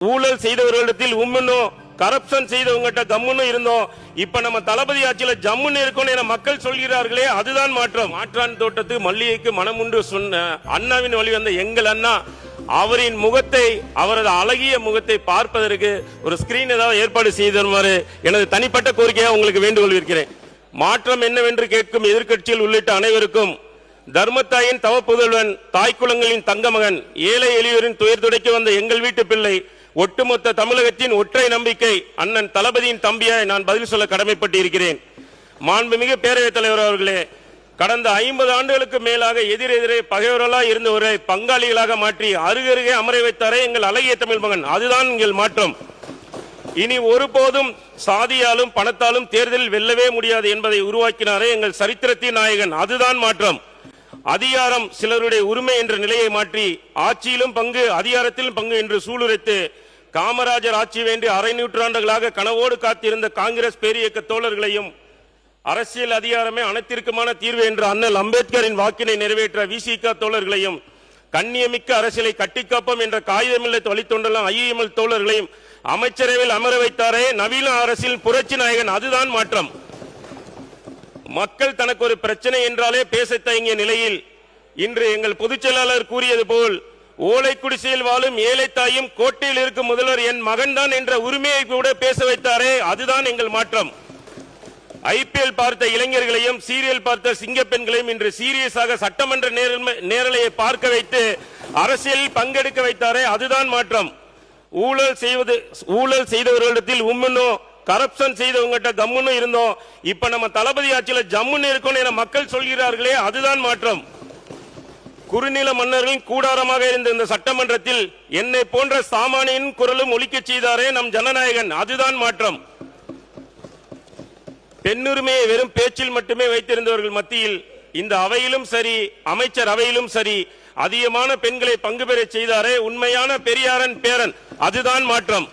ஊழல் செய்தவர்களிடத்தில் உம்முன்னு கரப்ஷன் செய்தவங்ககிட்ட கம்முன்னு இருந்தோம். இப்ப நம்ம தளபதி ஆட்சியில ஜம்முன்னு இருக்கணும் என மக்கள் சொல்கிறார்களே, அதுதான் மாற்றம். மாற்றான் தோட்டத்துக்கு மல்லிகைக்கு மனமுண்டு சொன்ன அண்ணாவின் வழி வந்த எங்கள் அண்ணா அவரின் முகத்தை, அவரது அழகிய முகத்தை பார்ப்பதற்கு ஒரு ஸ்கிரீன் ஏதாவது ஏற்பாடு செய்து தருமாறு எனது தனிப்பட்ட கோரிக்கையாக உங்களுக்கு வேண்டுகோள் இருக்கிறேன். மாற்றம் என்னவென்று கேட்கும் எதிர்க்கட்சியில் உள்ளிட்ட அனைவருக்கும் தர்மத்தாயின் தவப்புதல்வன், தாய்க்குளங்களின் தங்க மகன், ஏழை எளியோரின் துயர் துடைக்க வந்த எங்கள் வீட்டு பிள்ளை, ஒட்டுமொத்த தமிழகத்தின் ஒற்றை நம்பிக்கை அண்ணன் தளபதியின் தம்பியாய் நான் பதில் சொல்ல கடமைப்பட்டு இருக்கிறேன். மாண்புமிகு பேரவைத் தலைவர் அவர்களே, கடந்த 50 ஆண்டுகளுக்கு மேலாக எதிரெதிரே பகைவர்களாக இருந்தவரை பங்காளிகளாக மாற்றி அருகருகே அமர வைத்தாரே எங்கள் அழகிய தமிழ் மகன், அதுதான் எங்கள் மாற்றம். இனி ஒருபோதும் சாதியாலும் பணத்தாலும் தேர்தலில் வெல்லவே முடியாது என்பதை உருவாக்கினாரே எங்கள் சரித்திரத்தின் நாயகன், அதுதான் மாற்றம். அதிகாரம் சிலருடைய உரிமை என்ற நிலையை மாற்றி ஆட்சியிலும் பங்கு அதிகாரத்திலும் பங்கு என்று சூளுரைத்து காமராஜர் ஆட்சி வேண்டி அரை நூற்றாண்டுகளாக கனவோடு காத்திருந்த காங்கிரஸ் பேரியக்க தோழர்களையும் அரசியல் அதிகாரமே அனைத்திற்குமான தீர்வு என்ற அண்ணல் அம்பேத்கரின் வாக்கினை நிறைவேற்ற விசிக தோழர்களையும் கண்ணியமிக்க அரசியலை கட்டிக்காப்போம் என்ற காகிதமில்லை வழித்தொண்டலாம் ஐஎம்எல் தோழர்களையும் அமைச்சரவையில் அமர வைத்தாரே நவீன அரசியல் புரட்சி நாயகன், அதுதான் மாற்றம். மக்கள் தனக்கு ஒரு பிரச்சனை என்றாலே பேச தயங்கிய நிலையில் இன்று எங்கள் பொதுச் செயலாளர் கூறியது போல் ஓலை குடிசையில் வாழும் ஏழை தாயும் கோட்டையில் இருக்கும் முதல்வர் என் மகன்தான் என்ற உரிமையை கூட பேச வைத்தாரே, அதுதான் எங்கள் மாற்றம். ஐபிஎல் பார்த்த இளைஞர்களையும் சீரியல் பார்த்த சிங்க பெண்களையும் இன்று சீரியஸாக சட்டமன்ற நேரலையை பார்க்க வைத்து அரசியலில் பங்கெடுக்க வைத்தாரே, அதுதான் மாற்றம். ஊழல் செய்தவர்களிடத்தில் உம்முன்னு கரப்ஷன் செய்தவங்ககிட்ட கம்முன்னு இருந்தோம். இப்ப நம்ம தளபதி ஆட்சியில ஜம்முன்னு இருக்கணும் என மக்கள் சொல்கிறார்களே, அதுதான் மாற்றம். குறுநில மன்னர்களின் கூடாரமாக இருந்த இந்த சட்டமன்றத்தில் என்னை போன்ற சாமானியின் குரலும் ஒலிக்க செய்தாரே நம் ஜனநாயகன், அதுதான் மாற்றம். பெண்ணுரிமையை வெறும் பேச்சில் மட்டுமே வைத்திருந்தவர்கள் மத்தியில் இந்த அவையிலும் சரி அமைச்சர் அவையிலும் சரி அதிகமான பெண்களை பங்கு பெற செய்தாரே உண்மையான பெரியாரன் பேரன், அதுதான் மாற்றம்.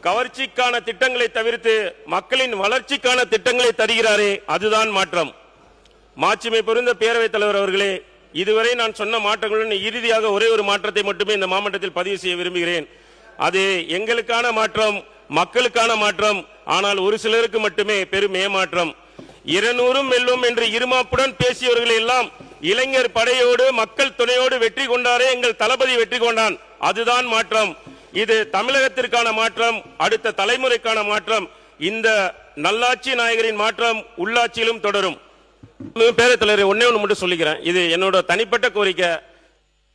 கவர்ச்சிக்கான திட்டங்களை தவிர்த்து மக்களின் வளர்ச்சிக்கான திட்டங்களை தருகிறாரே, அதுதான் மாற்றம். மாட்சிமை பொருந்த பேரவைத் தலைவர் அவர்களே, இதுவரை நான் சொன்ன மாற்றங்களுடன் இறுதியாக ஒரே ஒரு மாற்றத்தை மட்டுமே இந்த மாவட்டத்தில் பதிவு செய்ய விரும்புகிறேன். அது எங்களுக்கான மாற்றம், மக்களுக்கான மாற்றம். ஆனால் ஒரு சிலருக்கு மட்டுமே பெரும் ஏமாற்றம். 200 வெல்லும் என்று இருமாப்புடன் பேசியவர்கள் எல்லாம் இளைஞர் படையோடு மக்கள் துணையோடு வெற்றி கொண்டாரே எங்கள் தளபதி வெற்றி கொண்டான், அதுதான் மாற்றம். இது தமிழகத்திற்கான மாற்றம், அடுத்த தலைமுறைக்கான மாற்றம். இந்த நல்லாட்சி நாயகரின் மாற்றம் உள்ளாட்சியிலும் தொடரும். பேரவைத் தலைவர் ஒன்னே ஒன்று மட்டும் சொல்லிக்கிறேன், இது என்னோட தனிப்பட்ட கோரிக்கை.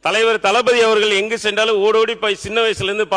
தலைவர் தளபதி அவர்கள் எங்கு சென்றாலும் ஓடோடி போய் சின்ன வயசுல இருந்து